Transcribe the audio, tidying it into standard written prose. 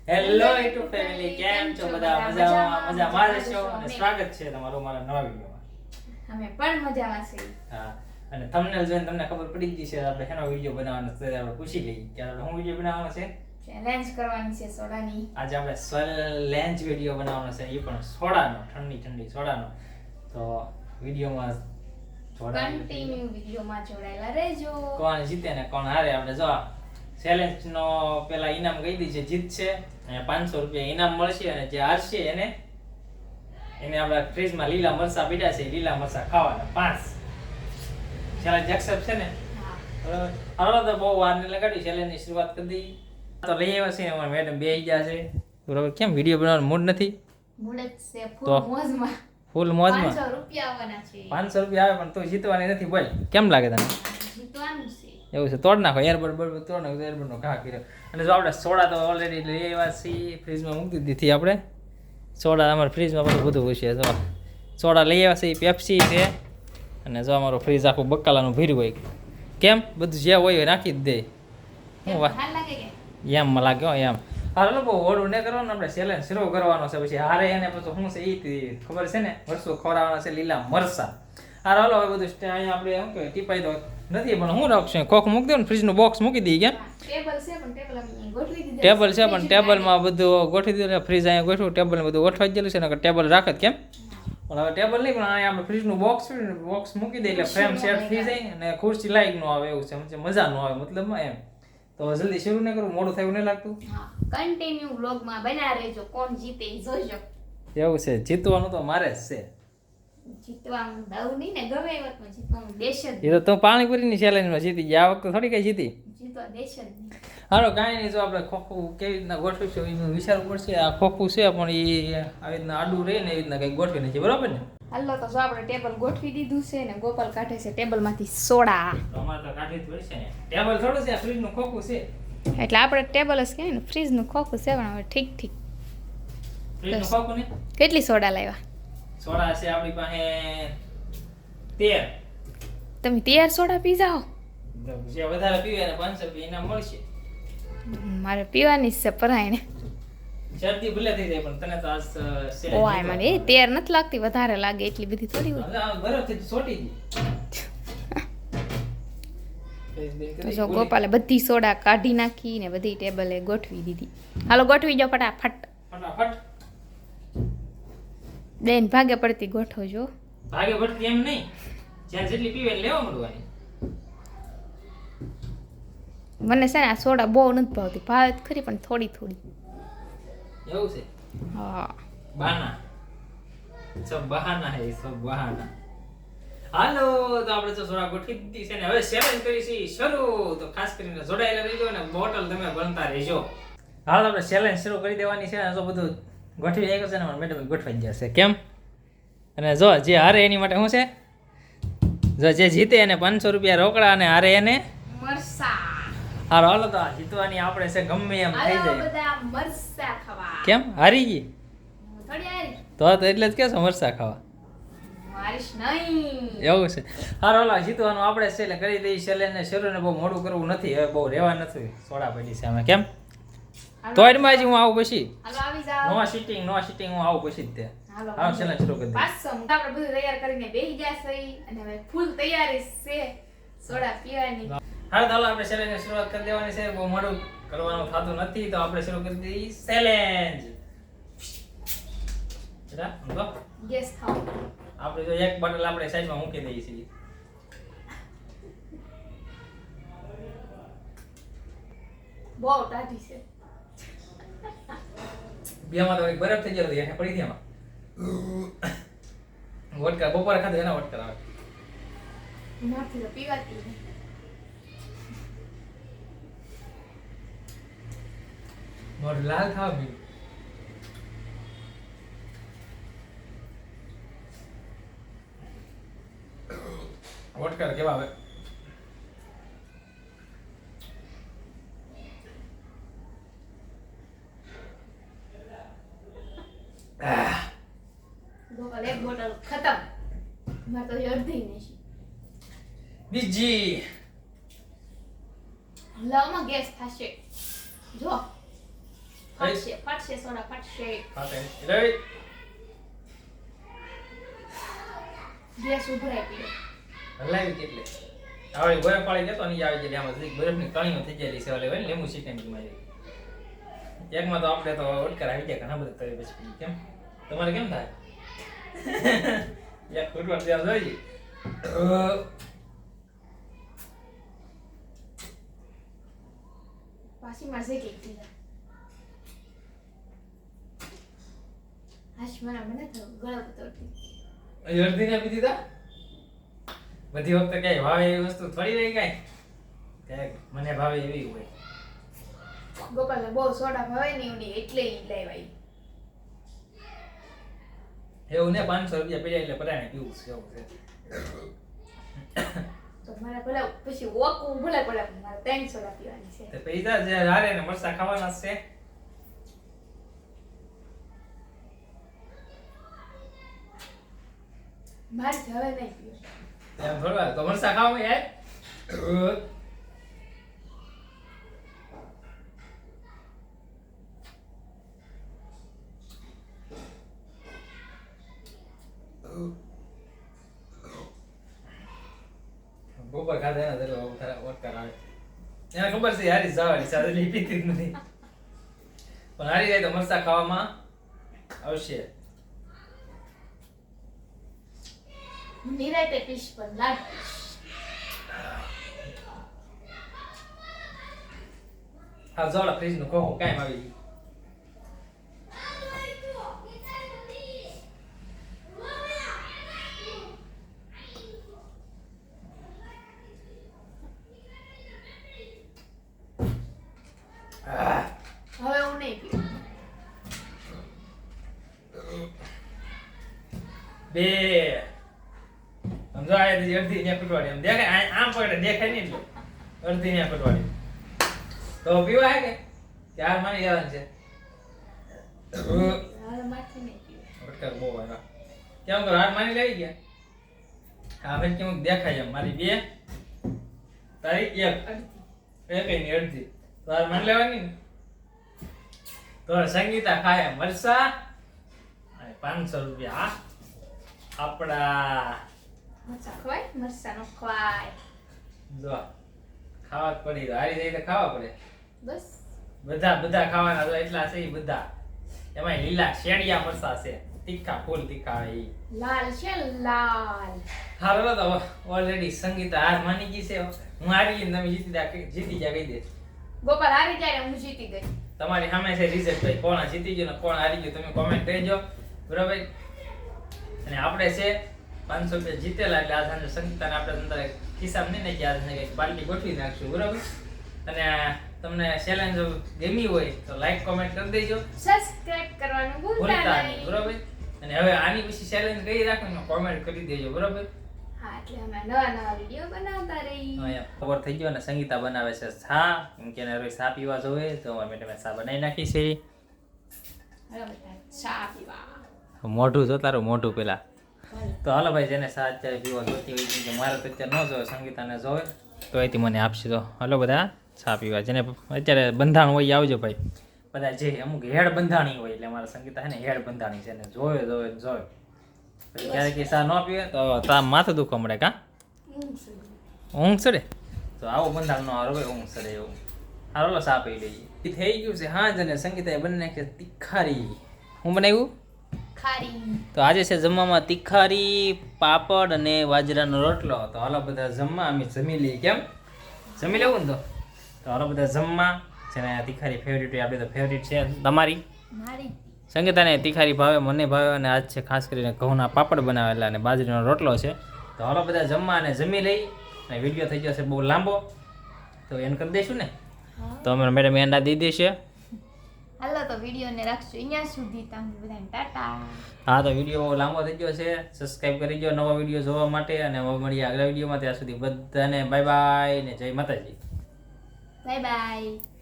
Hello YouTube family, કેમ છો બધા? મજામાં છો અને સ્વાગત છે તમારું મારા નવા વિડિયોમાં. અમે પણ મજામાં છીએ. હા, અને થંબનેલ જોઈને તમને ખબર પડી ગઈ છે આપણે શેનો વિડિયો બનાવવાનો છે. આપણે પૂછી લઈએ કે આપણે શું વિડિયો બનાવવાનો છે. ચેલેન્જ કરવાની છે સોડાની. આજે આપણે ચેલેન્જ વિડિયો બનાવવાનો છે, એ પણ સોડાનો, ઠંડી સોડાનો. તો વિડિયોમાં કન્ટિન્યુ વિડિયોમાં જોડાયેલા રહેજો. કોણ જીતે ને કોણ હારે આપણે જો ચેલેન્જ નો પેલા ઇનામ કહી દી છે. જીતશે અને 500 રૂપિયા ઇનામ મળશે, અને જે હારશે એને આપણે ફ્રીજમાં લીલા મરચા પીડા છે, લીલા મરચા ખાવાના 5. ચેલેન્જ એક્સેપ્ટ છે ને? હા. હાલો તો બહુ વાર ને લગાડી ચેલેન્જની શરૂઆત કરી દઈએ. તો લઈ આવ્યા છે અમારા મેડમ બે ગયા છે. બરોબર, કેમ વિડિયો બનાવવાનો મૂડ નથી? મૂડ જ છે ફૂલ મોજમાં. ફૂલ મોજમાં 500 રૂપિયા આવવાના છે. 500 રૂપિયા આવે પણ તો જીતવાની નથી. બોલ કેમ લાગે તને? જીતવાનું છે. એવું છે, તોડ નાખો એરબડ તોડ નાખો, એરબડનો ઘા કર્યો. અને જો આપણે સોડા તો ઓલરેડી લઈ આવ્યા છીએ, ફ્રીજમાં મૂકી દીધી આપણે સોડા. અમારે ફ્રીજમાં બધું હશે. જો સોડા લઈ આવ્યા છીએ, પેપ્સી છે, અને જો અમારો ફ્રીજ આખું બકાલાનું ભર્યું હોય. કેમ બધું જે હોય નાખી જ દે. હું વાત હાલ લાગે કે એમ લાગે હો એમ. હાલ લોકો ઓળું ને કરવાનું, આપણે ચેલેન્જ શરૂ કરવાનો છે. પછી હારે એને પછી શું છે એ ખબર છે ને, વસ્તુ ખવડાવવાના છે લીલા મરસા. હાર હાલો હવે બધું અહીંયા આપણે શું કહેવાય ટીપાઈ દો નથી, પણ હું રાખશું ખોખ મૂકી દઉં ને, ફ્રીજનું બોક્સ મૂકી દઈએ. કેમ ટેબલ છે પણ ટેબલ અમે ગોઠવી દીધું. ટેબલ છે પણ ટેબલમાં બધું ગોઠવી દીધું. ફ્રીજ અહીંયા ગોઠવું, ટેબલ બધું ગોઠવાઈ ગયેલું છે ને, ટેબલ રાખે કેમ. પણ હવે ટેબલ નહીં, પણ અહીંયા આપણે ફ્રીજનું બોક્સ મૂકી દઈએ એટલે ફ્રેમ સેટ થઈ જાય અને ખુરશી લાઈક નો આવે. એવું છે, મજા નો આવે મતલબમાં એમ. તો જલ્દી શરૂ ન કરું, મોડું થયું નહીં લાગતું? હા, કન્ટિન્યુ વ્લોગમાં બના રહેજો. કોણ જીતે એ જોજો. એવું છે, જીતવાનું તો મારે જ છે. જીતવાનું દઉં નહીં ને, ગમે એ વાતમાં જીતવાનું દેશ જ. એ તો તું પાણીપુરીની ચેલેન્જમાં જીતી ગયા, આ વખતે થોડી કઈ જીતી. જીતવા દેશ જ નહીં. હાલો કાંઈ નહીં, જો આપણે ખોખું કેવી રીતના ગોઠવીશું એનું વિચારવું પડશે. આ ખોખું છે પણ એ આવી રીતના આડું રહે ને એવી રીતના કંઈક ગોઠવી નાખીએ, બરોબર ને? હાલો તો જો આપણે ટેબલ ગોઠવી દીધું છે ને ગોપાલ કાઢે છે ટેબલમાંથી સોડા. તો અમારે તો કાઢવી જ પડશે ને. ટેબલ થોડું છે, ફ્રીજનું ખોખું છે. એટલે આપણે ટેબલ જ કહેવાય ને, ફ્રીજનું ખોખું છે. પણ હવે ઠીક. ફ્રીજનું ખોખું ને. કેટલી સોડા લાવ્યા? સોડા છે આપણી પાસે 13. તમે 13 સોડા પી જાઓ? જે વધારે પીવે એને 500 રૂપિયા ઇનામ મળશે. મારે પીવાની જ છે પરાયણે. શરદી ભૂલે થઈ જાય પણ તને તો આજ ઓય મને 13 નથી લાગતી, વધારે લાગે એટલી બધી થોડી હોય. બરફથી સોટી ગઈ. તો જો ગોપાલે બધી સોડા કાઢી નાખી ને બધી ટેબલે ગોઠવી દીધી. હાલો ગોઠવી જાઓ ફટાફટ. બેન ભાગે પડતી ગોઠવો જો. ભાગે પડતી એમ નહીં, જ્યાં જેટલી પીવે એને લેવા મળવાની. મને છે ને આ સોડા બહુ નથી ભાવતી, ભાવે જ ખરી પણ થોડી. એવું છે? હા. બહાના, સબ બહાના હે, સબ બહાના. હાલો તો આપણે તો સોડા ગોઠવી દીધી છે ને, હવે ચેલેન્જ કરીશી શરૂ. તો ખાસ કરીને જોડાયેલા રહેજો અને બોટલ તમે બનતા રહેજો. હાલો આપણે ચેલેન્જ શરૂ કરી દેવાની છે. જો બધું ગોઠવી આવ્યું છે ને, મારા મેડમ ગોઠવાઈ ગયા છે. કેમ? અને જો જે હારે એની માટે શું છે? જો જે જીતે એને 500 રૂપિયા રોકડા, અને હારે એને મરસા. હાલો તો જીતવાની આપણે છે, ગમે એમ થઈ જાય. બધા મરસા ખાવા. કેમ હારી ગઈ? થોડી હારી. તો એટલે જ કેસો મરસા ખાવા. મારીશ નહીં. એવું છે. હાલો જીતવાનું આપણે છે એટલે કરી દઈએ ચેલેન્જ ને શરૂ. ને બહુ મોડું કરવું નથી, હવે બહુ રહેવા નથી. સોડા પડી છે અમે. કેમ તોડમાં જ હું આવું પછી. હાલો આવી જાઓ. નો સીટિંગ હું આવું પછી જ તે. હાલો ચેલેન્જ શરૂ કરી દઈએ. 500 આપણે બધું તૈયાર કરીને બેહી ગયા છે અને હવે ફૂલ તૈયારી છે સોડા પીવાની. હાલો આપણે ચેલેન્જની શરૂઆત કરી દેવાની છે. બહુ મોડું કરવાનું થતું નથી, તો આપણે શરૂ કરી દઈએ ચેલેન્જ. ગેસ થાઓ. આપણે જો એક બોટલ આપણે સાઈડમાં મૂકી દઈએ છીએ. બહુ ટાઢી છે. બેમાં તો એક બરફ થઈ ગયો એટલે પડી ગઈ એમાં. વોડકા બપોરે ખાધું એના વોડકા આવે. મારથી તો પીવાતી નહીં. મોઢું લાલ થવા ગયું. વોડકા કેવા આવે? ગોપાલ એક બોટલ ખતમ. મારે તો અડધી નહીં. બીજી હલાવમાં ગેસ થશે. જો થઈ ફાટશે સોડા ફાટશે. રેડી ગેસ ઉભરાઈ ગયો. હલાવી કેટલે આવડી બરફ પાડી જતો નહીં આવી જાય આમાં જરીક બરફની કણીઓ થઈ ગયેલી છે ઓલે હોય ને લીંબુ શીકણી મારી એકમાં તો આપણે તો ઓટકાર આવી જાય ઘણા બધા તરી પછી કેમ તમારે કેમ થાય એક ફૂટવાર ત્યાં જોઈએ પાછી મારશે કે દીધા હાશ મને મને તો ગળા ઉતરતી અડધી ને આપી દીધા બધી વખતે કઈ ભાવે એવી વસ્તુ થોડી રહી કઈ મને ભાવે એવી હોય ગોપાલને બહુ સોડા ભાવે ને ઉડી એટલે ઈ લાવ્યા એવું ને 500 રૂપિયા પડ્યા એટલે પરાણે પીવું છે એવું છે તો મારા ભલા પછી ઓકું ભલા પડે મારે 3 સોડા પીવાની છે તે પૈસા જે હારે ને મરસા ખાવાના છે મારે હવે નહીં પીવું એમ થોડા તો મરસા ખાવા યાર ગોબર ખાધા એના જેટલો ઓટકાર આવે એને ખબર છે હારી જવાની સાથે પીતી જ નથી પણ હારી જાય તો મરસા ખાવામાં આવશે નિરાતે પીશ પણ લાગ હા જોડા ફ્રીજ નું કહો કાંઈ આવી ગયું હવે હું નહીં પીવું બે સમજો આ અડધી ને ફૂટવાડી એમ દેખાય આમ પકડે દેખાય નહીં અડધી ને ફૂટવાડી તો પીવા હે કે હાર માની જવાનું છે હવે માથે નહીં પીવું ઓટકાર બહુ આવ્યા કેમ કરો હાર માની લઈ ગયા હા ભાઈ કેમ દેખાય એમ મારી બે તારી એક અડધી ની અડધી તો હાર માની લેવાની ને તો સંગીતા ખાય મરસા અને 500 રૂપિયા આપડા મરચાં ખવાય મરચાં નો ખવાય જો ખાવા જ પડી હારી જાય તો ખાવા પડે બસ બધા ખાવાના તો એટલા છે ઈ બધા એમાં લીલા શેડિયા મરસા છે તીખા ફૂલ તીખા ઈ લાલ છે લાલ હાલો તો ઓલરેડી સંગીતા હાર માની ગઈ છે હું હારી ગઈ ને તમે જીતી જા કહી દે ગોપાલ હારી જાય ને હું જીતી ગઈ તમારી સામે છે રિઝલ્ટ ભાઈ કોણ જીતી ગયું ને કોણ હારી ગયું તમે કોમેન્ટ કરજો બરાબર અને આપણે છે 500 રૂપિયા જીતેલા એટલે આ સાંજે સંગીતાને આપણે અંદર ખિસ્સામાં નહીં નાખી આજને કંઈક પાર્ટી ગોઠવી નાખશું બરાબર અને તમને ચેલેન્જ ગમી હોય તો લાઈક કોમેન્ટ કરી દેજો સબસ્ક્રાઇબ કરવાનું ભૂલતા ભૂલતા નહીં નહીં બરાબર અને હવે આની પછી ચેલેન્જ કરી રાખો કોમેન્ટ કરી દેજો બરાબર હા એટલે અમે નવા વિડીયો બનાવતા રહી અહીંયા ખબર થઈ ગયો અને સંગીતા બનાવે છે ચા એમ કે એને રોજ ચા પીવા જોવે તો અમે મેં ચા બનાવી નાખી છે હવે બધા ચા પીવા મોઢું જો તારું મોઢું પેલા તો હાલો ભાઈ જેને ચા અત્યારે પીવા જોતી હોય કે મારે તો અત્યારે ન જોવે સંગીતાને જોવે તો અહીંથી મને આપશે તો હાલો બધા ચા પીવા જેને અત્યારે બંધાણ હોય આવજો ભાઈ બધા જે અમુક હેડ બંધાણી હોય એટલે મારા સંગીતા છે ને હેડ બંધાણી છે ને જોવે પછી ક્યારેક ચા ન પીવે તો તા માથું દુખવા મળે કા ઊંઘ ચડે તો આવો બંધાણ નો હારો ભાઈ ઊંઘ ચડે એવું હાલો ચા પી લઈએ એ થઈ ગયું છે હા જને સંગીતાએ બંને નાખી તીખારી હું બનાવ્યું ખારી તો આજે છે જમવામાં તીખારી પાપડ અને બાજરાનો રોટલો તો હાલો બધા જમવા અમે જમી લઈએ કેમ જમી લેવું ને તો હાલો બધા જમવા જેને તીખારી ફેવરિટ હોય આપણે તો ફેવરિટ છે તમારી મારી સંગીતાને તીખારી ભાવે મને ભાવે અને આજ છે ખાસ કરીને ઘઉંના પાપડ બનાવેલા અને બાજરીનો રોટલો છે તો હાલો બધા જમવા અને જમી લઈ અને વિડીયો થઈ જશે બહુ લાંબો તો એન કરી દઈશું ને તો અમે મેડમ એંડા દઈ દેશે હાલો તો વિડીયોને રાખશું અહીંયા સુધી તમને બધાને ટાટા હા તો વિડીયો બહુ લાંબો થઈ ગયો છે સબસ્ક્રાઇબ કરી દો નવા વિડીયો જોવા માટે અને હવે મળીએ આગલા વિડીયોમાં ત્યાં સુધી બધાને બાય બાય ને જય માતાજી બાય બાય